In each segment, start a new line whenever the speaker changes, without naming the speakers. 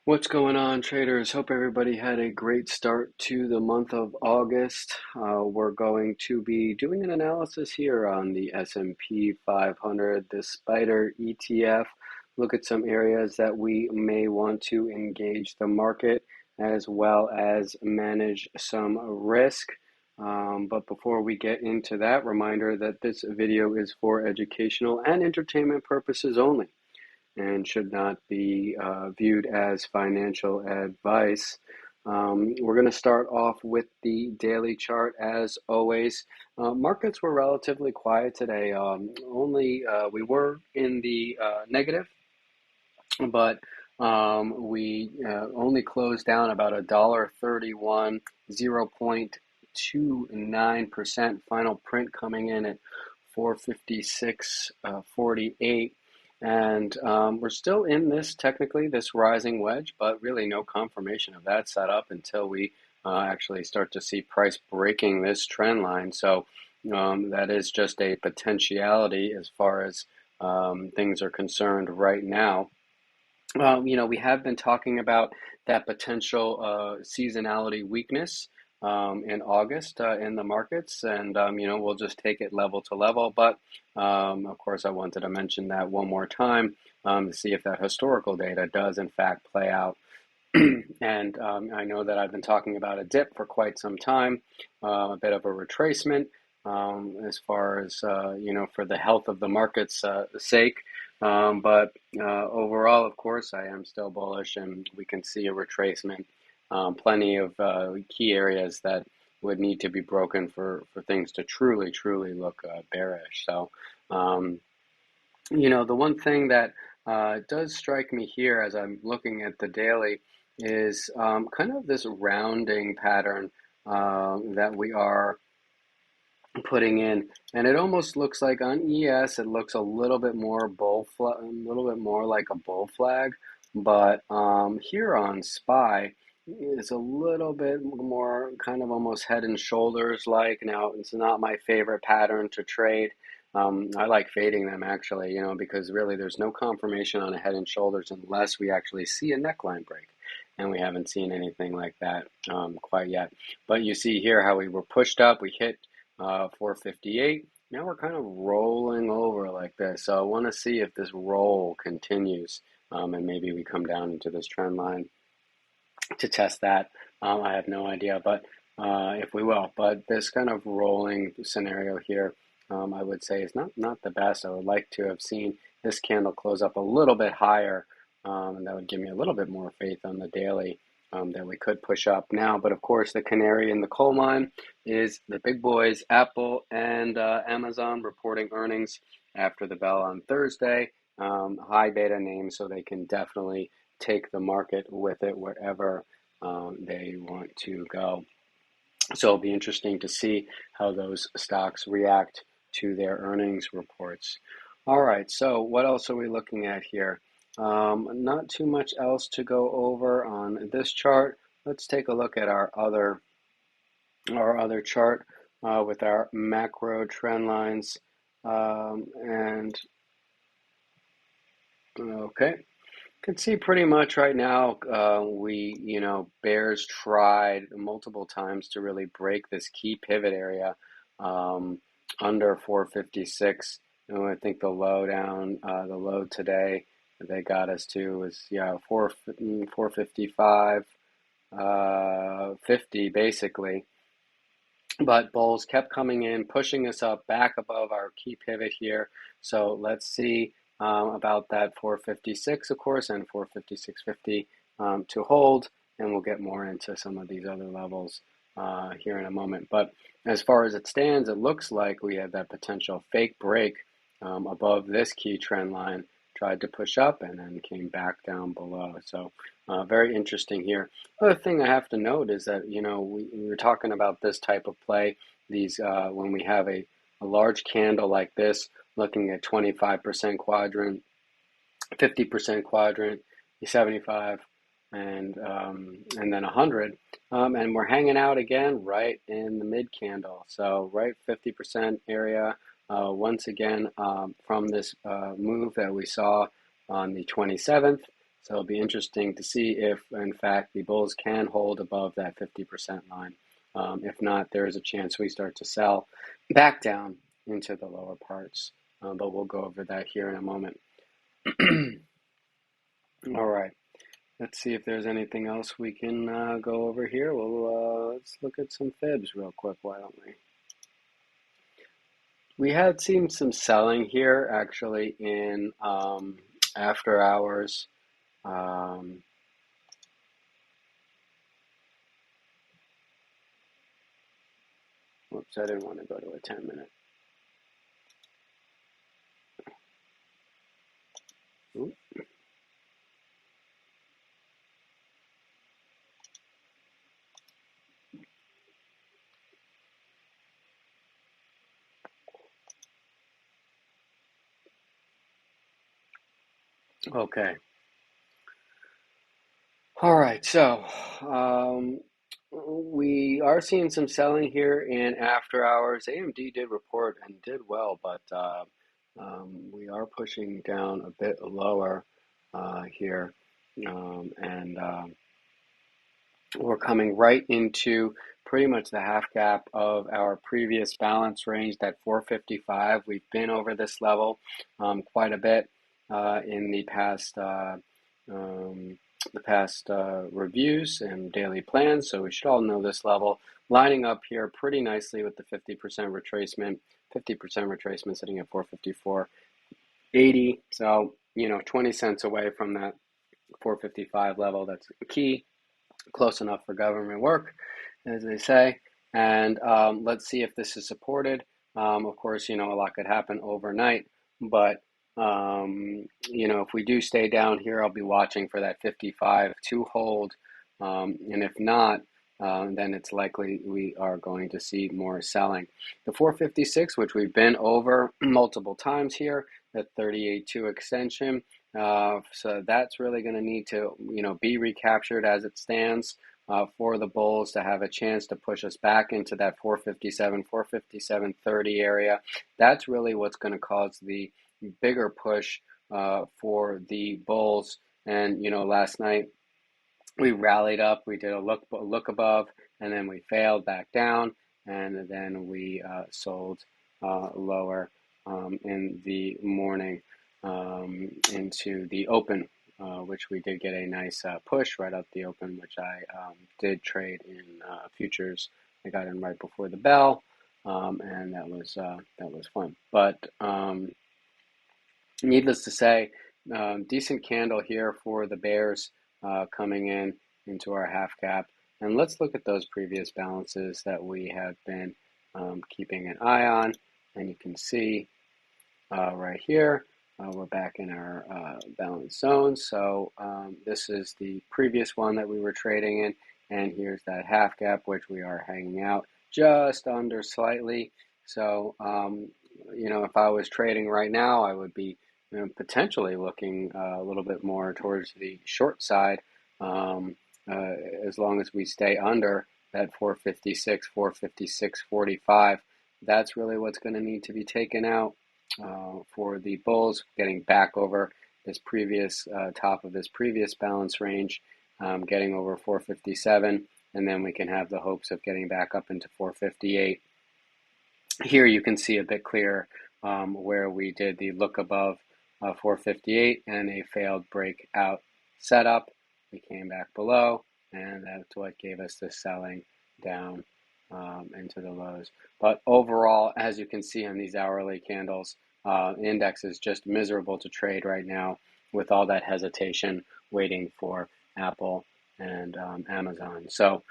What's going on, traders? Hope everybody had a great start to the month of August. We're going to be doing an analysis here on the S&P 500, the SPDR ETF. Look at some areas that we may want to engage the market as well as manage some risk. But before we get into that, reminder that this video is for educational and entertainment purposes only and should not be viewed as financial advice. We're going to start off with the daily chart as always. Markets were relatively quiet today. We were in the negative, but we only closed down about $1.31, 0.29%. Final print coming in at 456.48. And we're still in this rising wedge, but really no confirmation of that setup until we actually start to see price breaking this trend line. So that is just a potentiality as far as things are concerned right now. We have been talking about that potential seasonality weakness in August in the markets, and we'll just take it level to level. But of course, I wanted to mention that one more time to see if that historical data does in fact play out. And I know that I've been talking about a dip for quite some time, a bit of a retracement as far as for the health of the market's sake. But overall, of course, I am still bullish, and we can see a retracement. Plenty of key areas that would need to be broken for things to truly look bearish. So, the one thing that does strike me here as I'm looking at the daily is kind of this rounding pattern that we are putting in, and it almost looks like on ES it looks a little bit more a little bit more like a bull flag, but here on SPY it's a little bit more kind of almost head and shoulders like. Now it's not my favorite pattern to trade. I like fading them actually, because really there's no confirmation on a head and shoulders unless we actually see a neckline break. And we haven't seen anything like that quite yet. But you see here how we were pushed up, we hit 458. Now we're kind of rolling over like this. So I want to see if this roll continues and maybe we come down into this trend line to test that. I have no idea, but if we will. But this kind of rolling scenario here, I would say is not the best. I would like to have seen this candle close up a little bit higher, and that would give me a little bit more faith on the daily that we could push up now. But of course, the canary in the coal mine is the big boys, Apple and Amazon, reporting earnings after the bell on Thursday. High beta names, so they can definitely take the market with it wherever they want to go. So it'll be interesting to see how those stocks react to their earnings reports. All right, so what else are we looking at here? Not too much else to go over on this chart. Let's take a look at our other chart with our macro trend lines. And okay, can see pretty much right now bears tried multiple times to really break this key pivot area under 456. I think the low today they got us to was 455 50 basically. But bulls kept coming in, pushing us up back above our key pivot here. So let's see about that 456, of course, and 456.50 to hold, and we'll get more into some of these other levels here in a moment. But as far as it stands, it looks like we have that potential fake break above this key trend line, tried to push up and then came back down below. So very interesting here. Other thing I have to note is that, we were talking about this type of play, these when we have a large candle like this, looking at 25% quadrant, 50% quadrant, 75, and then 100, and we're hanging out again right in the mid candle. So right 50% area. Once again, from this move that we saw on the 27th. So it'll be interesting to see if, in fact, the bulls can hold above that 50% line. If not, there is a chance we start to sell back down into the lower parts. But we'll go over that here in a moment. All right. Let's see if there's anything else we can go over here. Well, let's look at some fibs real quick, why don't we? We had seen some selling here actually in after hours. Whoops, I didn't want to go to a 10-minute. Ooh. Okay. All right, so we are seeing some selling here in after hours. AMD did report and did well, but we are pushing down a bit lower here, and we're coming right into pretty much the half gap of our previous balance range, that 455. We've been over this level quite a bit in the past reviews and daily plans, so we should all know this level, lining up here pretty nicely with the 50% retracement. 50% retracement sitting at 454.80, so 20 cents away from that 455 level. That's key, close enough for government work, as they say. And let's see if this is supported. Of course, a lot could happen overnight, but if we do stay down here, I'll be watching for that 55 to hold. And if not, then it's likely we are going to see more selling. The 456, which we've been over multiple times here, the 38.2 extension. So that's really going to need to, be recaptured as it stands for the bulls to have a chance to push us back into that 457, 457.30 area. That's really what's going to cause the bigger push for the bulls. And last night we rallied up, we did a look above, and then we failed back down, and then we sold lower in the morning into the open, which we did get a nice push right up the open, which I did trade in futures. I got in right before the bell, and that was fun. But needless to say, decent candle here for the bears coming into our half gap. And let's look at those previous balances that we have been keeping an eye on. And you can see right here, we're back in our balance zone. So this is the previous one that we were trading in. And here's that half gap, which we are hanging out just under slightly. So, if I was trading right now, I would be potentially looking a little bit more towards the short side, as long as we stay under that 456, 456.45. That's really what's going to need to be taken out for the bulls, getting back over this previous top of this previous balance range, getting over 457, and then we can have the hopes of getting back up into 458. Here you can see a bit clearer where we did the look above 458 and a failed breakout setup. We came back below, and that's what gave us the selling down into the lows. But overall, as you can see on these hourly candles, index is just miserable to trade right now with all that hesitation waiting for Apple and Amazon. So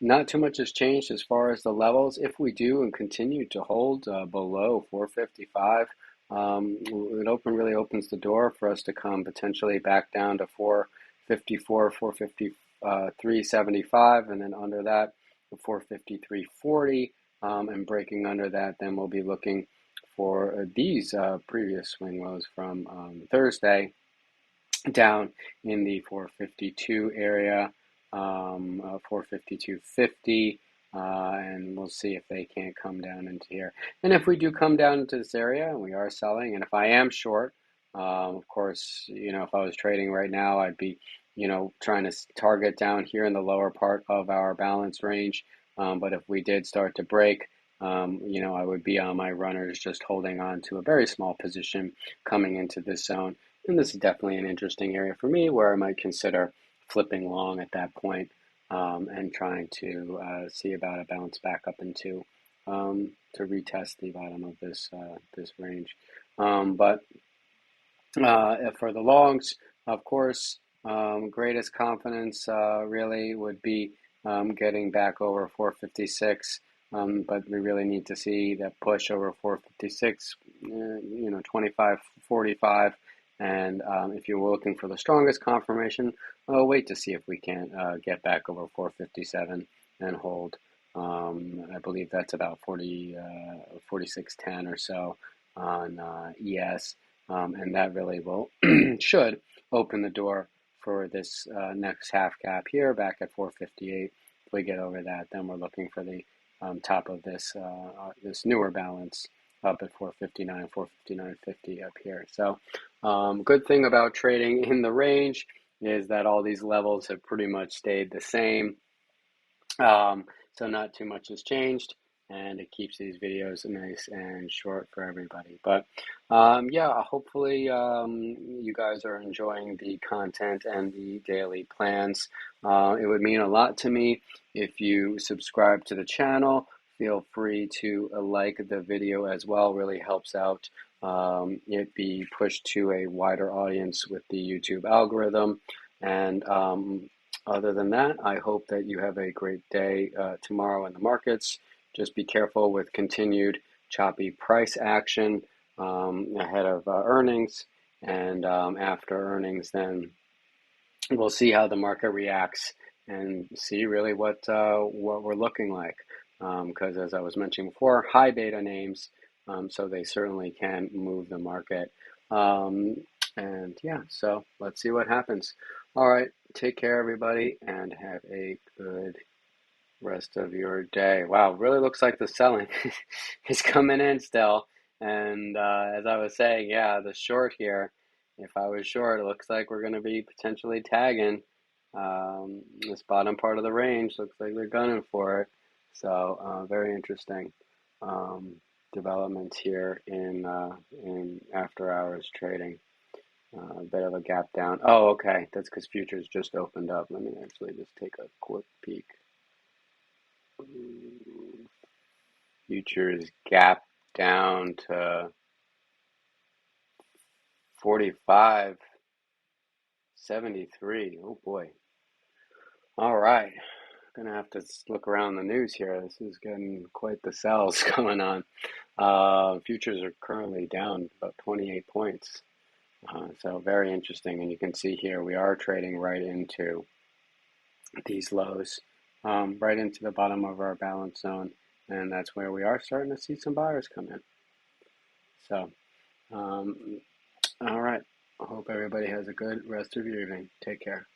not too much has changed as far as the levels. If we do and continue to hold below 455, it really opens the door for us to come potentially back down to 454, 453.75, and then under that, 453.40, and breaking under that, then we'll be looking for these previous swing lows from Thursday down in the 452 area, 452.50. And we'll see if they can't come down into here. And if we do come down into this area and we are selling, and if I am short, Of course, if I was trading right now, I'd be, trying to target down here in the lower part of our balance range. But if we did start to break, I would be on my runners, just holding on to a very small position coming into this zone. And this is definitely an interesting area for me where I might consider flipping long at that point, and trying to see about a bounce back up into, to retest the bottom of this range. But for the longs, of course, greatest confidence really would be getting back over 456. But we really need to see that push over 456, 25.45. And if you were looking for the strongest confirmation, I'll wait to see if we can get back over 457 and hold. I believe that's about 46.10 or so on ES. And that really will should open the door for this next half gap here back at 458. If we get over that, then we're looking for the top of this newer balance up at 459, 459.50 up here. So good thing about trading in the range is that all these levels have pretty much stayed the same. So not too much has changed, and it keeps these videos nice and short for everybody. But yeah, hopefully you guys are enjoying the content and the daily plans. It would mean a lot to me if you subscribe to the channel. Feel free to like the video as well. Really helps out it be pushed to a wider audience with the YouTube algorithm. And other than that, I hope that you have a great day tomorrow in the markets. Just be careful with continued choppy price action ahead of earnings, and after earnings, then we'll see how the market reacts and see really what we're looking like. Because as I was mentioning before, high beta names, so they certainly can move the market. And yeah, so let's see what happens. All right, take care, everybody, and have a good rest of your day. Wow, really looks like the selling is coming in still. And as I was saying, yeah, the short here, if I was short, it looks like we're going to be potentially tagging this bottom part of the range. Looks like they're gunning for it. So very interesting developments here in after hours trading. A bit of a gap down. Oh, okay. That's because futures just opened up. Let me actually just take a quick peek. Futures gap down to 45.73. Oh boy. All right. Gonna have to look around the news here. This is getting quite the sells going on. Futures are currently down about 28 points. So very interesting. And you can see here we are trading right into these lows, right into the bottom of our balance zone. And that's where we are starting to see some buyers come in. So, all right. I hope everybody has a good rest of your evening. Take care.